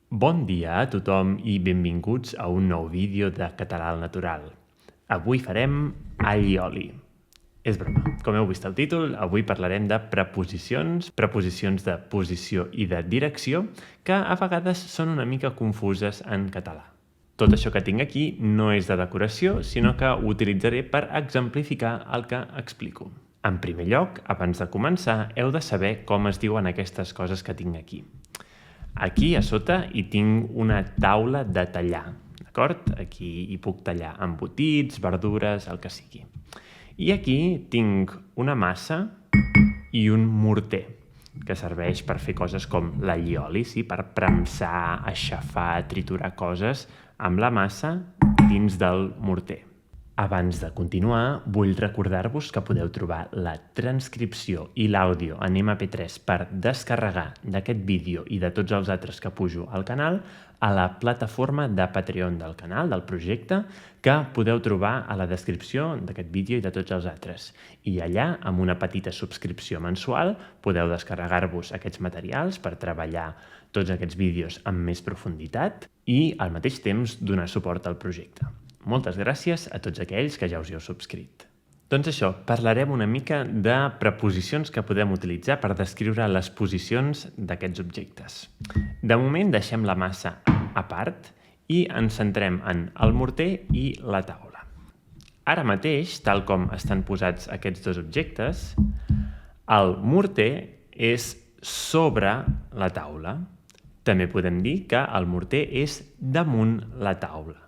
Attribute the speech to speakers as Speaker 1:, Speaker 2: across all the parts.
Speaker 1: Bon dia a tothom i benvinguts a un nou vídeo de Català al Natural. Avui farem all i oli. És broma. Com heu vist al títol, avui parlarem de preposicions de posició i de direcció, que a vegades són una mica confuses en català. Tot això que tinc aquí no és de decoració, sinó que ho utilitzaré per exemplificar el que explico. En primer lloc, abans de començar, heu de saber com es diuen aquestes coses que tinc aquí. Aquí a sota hi tinc una taula de tallar, d'acord? Aquí hi puc tallar embotits, verdures, el que sigui. I aquí tinc una massa i un morter, que serveix per fer coses com l'allioli, sí? Per premsar, aixafar, triturar coses amb la massa dins del morter. Abans de continuar, vull recordar-vos que podeu trobar la transcripció i l'àudio en MP3 per descarregar d'aquest vídeo i de tots els altres que pujo al canal a la plataforma de Patreon del canal, del projecte, que podeu trobar a la descripció d'aquest vídeo i de tots els altres. I allà, amb una petita subscripció mensual, podeu descarregar-vos aquests materials per treballar tots aquests vídeos amb més profunditat i, al mateix temps, donar suport al projecte. Moltes gràcies a tots aquells que ja us hi heu subscrit. Doncs això, parlarem una mica de preposicions que podem utilitzar per descriure les posicions d'aquests objectes. De moment deixem la massa a part i ens centrem en el morter i la taula. Ara mateix, tal com estan posats aquests dos objectes, el morter és sobre la taula. També podem dir que el morter és damunt la taula.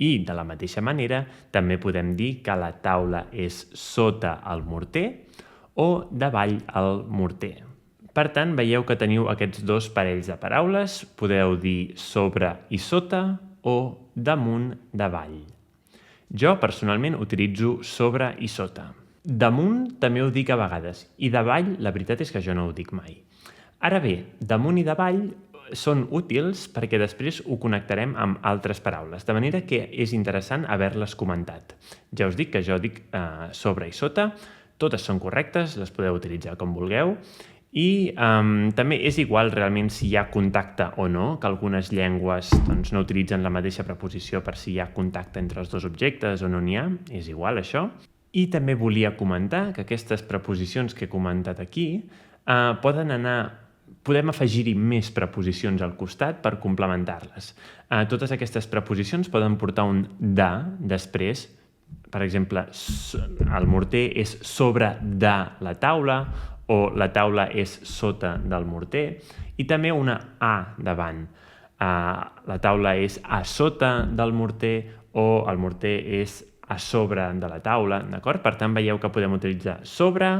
Speaker 1: I, de la mateixa manera, també podem dir que la taula és sota el morter o davall el morter. Per tant, veieu que teniu aquests dos parells de paraules. Podeu dir sobre i sota o damunt davall. Jo, personalment, utilitzo sobre i sota. Damunt també ho dic a vegades, i davall, la veritat és que jo no ho dic mai. Ara bé, damunt i davall són útils perquè després ho connectarem amb altres paraules, de manera que és interessant haver-les comentat. Ja us dic que jo dic sobre i sota, totes són correctes, les podeu utilitzar com vulgueu, i també és igual realment si hi ha contacte o no, que algunes llengües no utilitzen la mateixa preposició per si hi ha contacte entre els dos objectes o no n'hi ha, és igual això. I també volia comentar que aquestes preposicions que he comentat aquí podem afegir-hi més preposicions al costat per complementar-les. Totes aquestes preposicions poden portar un de després. Per exemple, el morter és sobre de la taula o la taula és sota del morter. I també una a davant. La taula és a sota del morter o el morter és a sobre de la taula, d'acord? Per tant, veieu que podem utilitzar sobre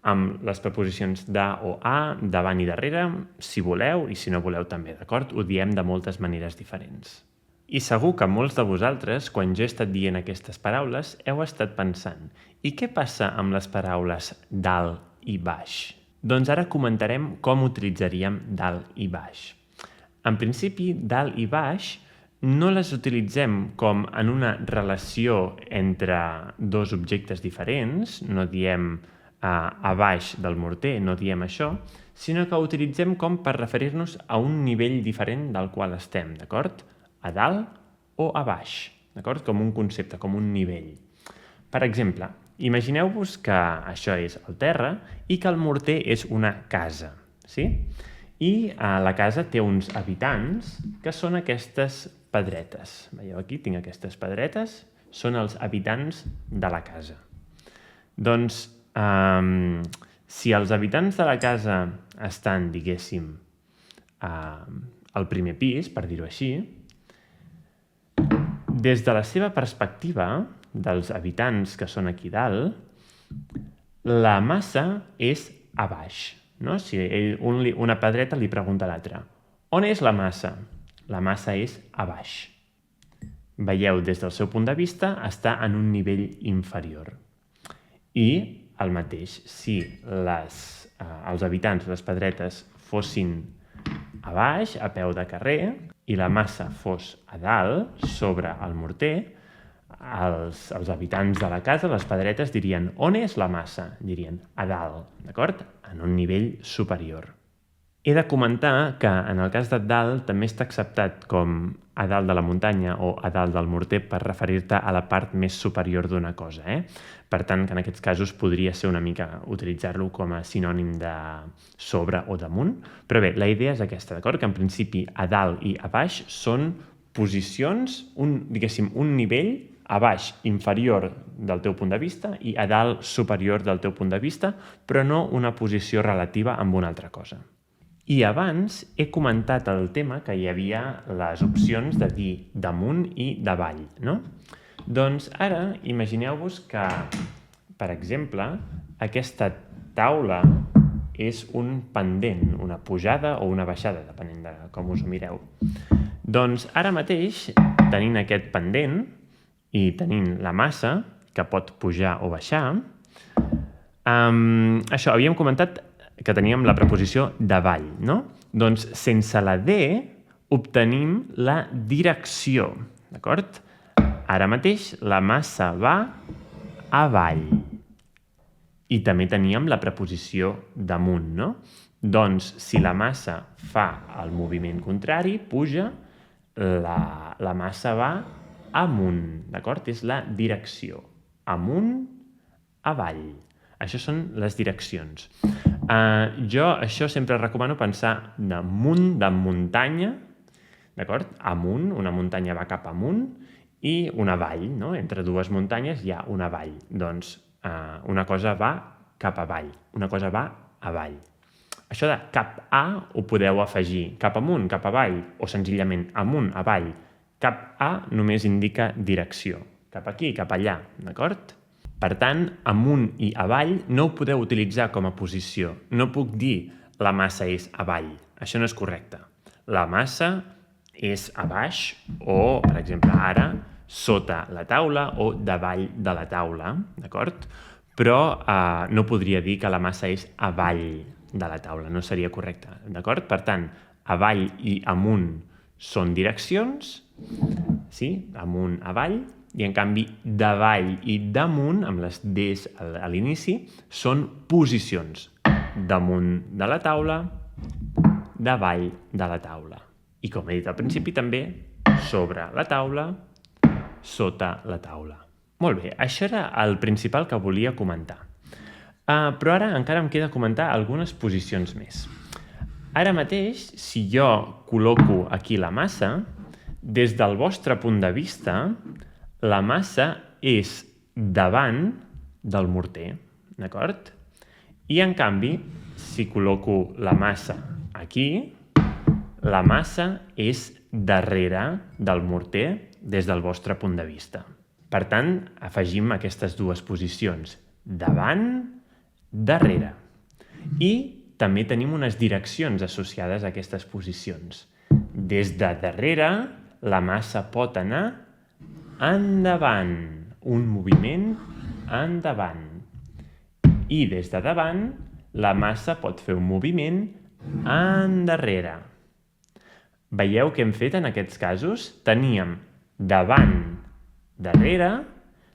Speaker 1: amb les preposicions de o a, davant i darrere, si voleu, i si no voleu també, d'acord? Ho diem de moltes maneres diferents. I segur que molts de vosaltres, quan jo he estat dient aquestes paraules, heu estat pensant: i què passa amb les paraules dalt i baix? Doncs ara comentarem com utilitzaríem dalt i baix. En principi, dalt i baix no les utilitzem com en una relació entre dos objectes diferents, no diem a baix del morter, no diem això, sinó que ho utilitzem com per referir-nos a un nivell diferent del qual estem, d'acord? A dalt o a baix, d'acord? Com un concepte, com un nivell. Per exemple, imagineu-vos que això és el terra i que el morter és una casa, sí? I la casa té uns habitants que són aquestes pedretes. Veieu aquí? Tinc aquestes pedretes. Són els habitants de la casa. Doncs, si els habitants de la casa estan, diguéssim, al primer pis, per dir-ho així, des de la seva perspectiva, dels habitants que són aquí dalt, la massa és a baix. No? Si una pedreta li pregunta a l'altra: on és la massa? La massa és a baix. Veieu, des del seu punt de vista, està en un nivell inferior. I el mateix, si els habitants, les pedretes, fossin a baix, a peu de carrer, i la massa fos a dalt, sobre el morter, els habitants de la casa, les pedretes, dirien: on és la massa? Dirien: a dalt, d'acord? En un nivell superior. He de comentar que en el cas de dalt també està acceptat com a dalt de la muntanya o a dalt del morter per referir-te a la part més superior d'una cosa. Per tant, que en aquests casos podria ser una mica utilitzar-lo com a sinònim de sobre o damunt. Però bé, la idea és aquesta, d'acord? Que en principi a dalt i a baix són posicions, diguéssim, un nivell a baix inferior del teu punt de vista i a dalt superior del teu punt de vista, però no una posició relativa amb una altra cosa. I abans he comentat el tema que hi havia les opcions de dir damunt i davall, no? Doncs ara imagineu-vos que, per exemple, aquesta taula és un pendent, una pujada o una baixada, depenent de com us ho mireu. Doncs ara mateix, tenint aquest pendent i tenint la massa, que pot pujar o baixar, això, havíem comentat que teníem la preposició davall, no? Doncs sense la D obtenim la direcció, d'acord? Ara mateix la massa va avall. I també teníem la preposició damunt, no? Doncs si la massa fa el moviment contrari, puja, la massa va amunt, d'acord? És la direcció. Amunt, avall. Això són les direccions. Jo això sempre recomano pensar damunt de muntanya, d'acord? Amunt, una muntanya va cap amunt i una vall, no? Entre dues muntanyes hi ha una vall. Doncs una cosa va cap avall, una cosa va avall. Això de cap a ho podeu afegir cap amunt, cap avall, o senzillament amunt, avall. Cap a només indica direcció, cap aquí, cap allà, d'acord? Per tant, amunt i avall no ho podeu utilitzar com a posició. No puc dir la massa és avall. Això no és correcte. La massa és a baix o, per exemple, ara, sota la taula o davall de la taula, d'acord? Però no podria dir que la massa és avall de la taula. No seria correcte, d'acord? Per tant, avall i amunt són direccions, sí? Amunt, avall. I, en canvi, davall i damunt, amb les Ds a l'inici, són posicions. Damunt de la taula, davall de la taula. I, com he dit al principi, també sobre la taula, sota la taula. Molt bé, això era el principal que volia comentar. Però ara encara em queda comentar algunes posicions més. Ara mateix, si jo col·loco aquí la massa, des del vostre punt de vista, la massa és davant del morter, d'acord? I, en canvi, si col·loco la massa aquí, la massa és darrere del morter des del vostre punt de vista. Per tant, afegim aquestes dues posicions, davant, darrere. I també tenim unes direccions associades a aquestes posicions. Des de darrere, la massa pot anar endavant, un moviment endavant. I des de davant, la massa pot fer un moviment endarrere. Veieu què hem fet en aquests casos? Teníem davant, darrere,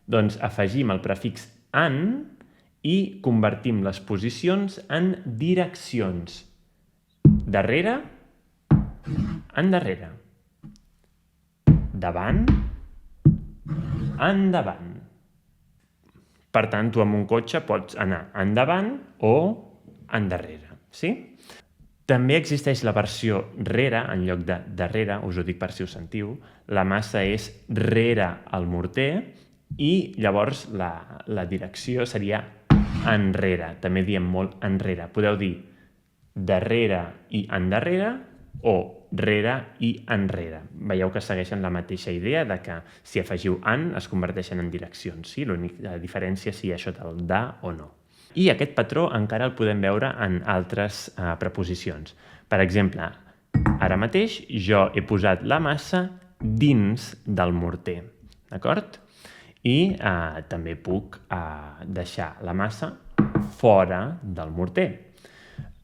Speaker 1: doncs afegim el prefix en i convertim les posicions en direccions. Darrere, endarrere. Davant, endavant. Per tant, tu amb un cotxe pots anar endavant o endarrere, sí? També existeix la versió rere, en lloc de darrere, us ho dic per si ho sentiu, la massa és rere el morter i llavors la direcció seria enrere, també diem molt enrere. Podeu dir darrere i endarrere o rere i enrere. Veieu que segueixen la mateixa idea de que si afegiu en es converteixen en direccions. Sí? L'única diferència és si això del da o no. I aquest patró encara el podem veure en altres preposicions. Per exemple, ara mateix jo he posat la massa dins del morter, d'acord? I també puc deixar la massa fora del morter.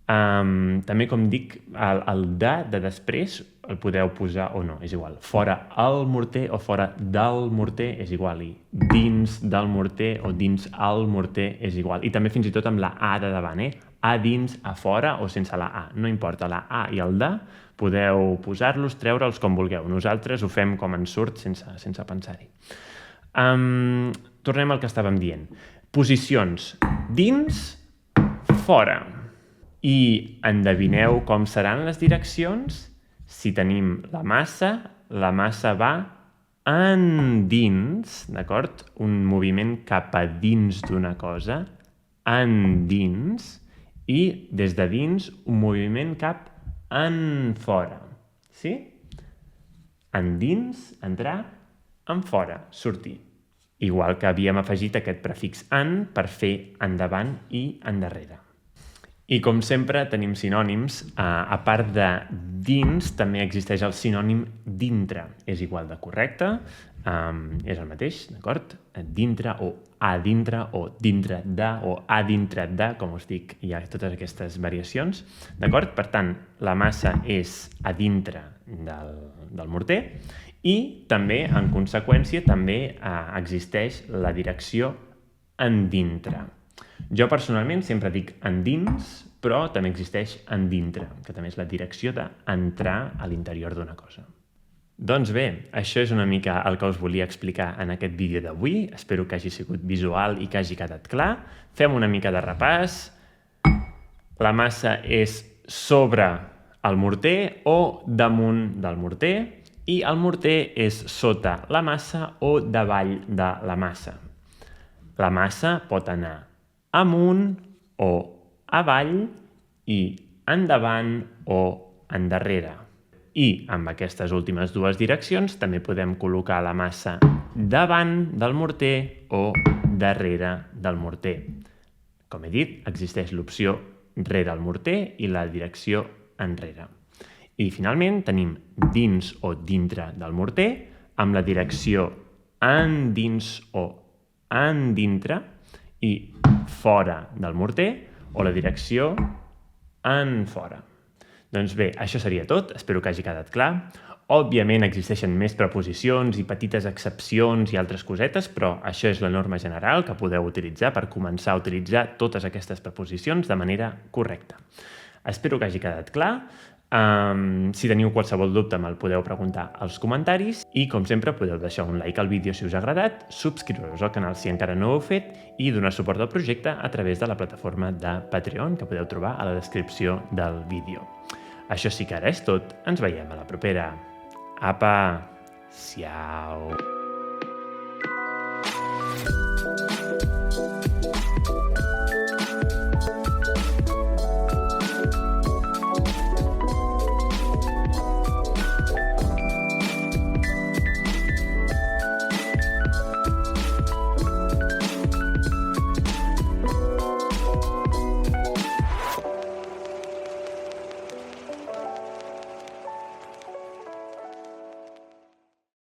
Speaker 1: També, com dic, el de després el podeu posar o no, és igual. Fora el morter o fora del morter és igual. I dins del morter o dins el morter és igual. I també fins i tot amb la A de davant, a dins, a fora o sense la A. No importa, la A i el de podeu posar-los, treure'ls com vulgueu. Nosaltres ho fem com ens surt sense pensar-hi. Tornem al que estàvem dient. Posicions dins, fora. I endevineu com seran les direccions? Si tenim la massa va endins, d'acord? Un moviment cap a dins d'una cosa, endins, i des de dins un moviment cap enfora. Sí? Endins, entrar, enfora, sortir. Igual que havíem afegit aquest prefix en per fer endavant i endarrere. I com sempre tenim sinònims. A part de dins també existeix el sinònim dintre. És igual de correcte, és el mateix, d'acord? Dintre o a dintre o dintre de o a dintre de, com us dic, hi ha totes aquestes variacions, d'acord? Per tant, la massa és a dintre del morter i també, en conseqüència, també existeix la direcció endintre. Jo personalment sempre dic endins, però també existeix endintre, que també és la direcció d'entrar a l'interior d'una cosa. Doncs bé, això és una mica el que us volia explicar en aquest vídeo d'avui. Espero que hagi sigut visual i que hagi quedat clar. Fem una mica de repàs. La massa és sobre el morter o damunt del morter i el morter és sota la massa o davall de la massa. La massa pot anar amunt o avall i endavant o endarrere. I amb aquestes últimes dues direccions també podem col·locar la massa davant del morter o darrere del morter. Com he dit, existeix l'opció rere el morter i la direcció enrere. I finalment tenim dins o dintre del morter amb la direcció endins o endintre i fora del morter o la direcció enfora. Doncs bé, això seria tot. Espero que hagi quedat clar. Òbviament existeixen més preposicions i petites excepcions i altres cosetes, però això és la norma general que podeu utilitzar per començar a utilitzar totes aquestes preposicions de manera correcta. Espero que hagi quedat clar. Si teniu qualsevol dubte me'l podeu preguntar als comentaris i, com sempre, podeu deixar un like al vídeo si us ha agradat, subscriure-us al canal si encara no ho heu fet i donar suport al projecte a través de la plataforma de Patreon que podeu trobar a la descripció del vídeo. Això sí que ara és tot. Ens veiem a la propera. Apa! Siau!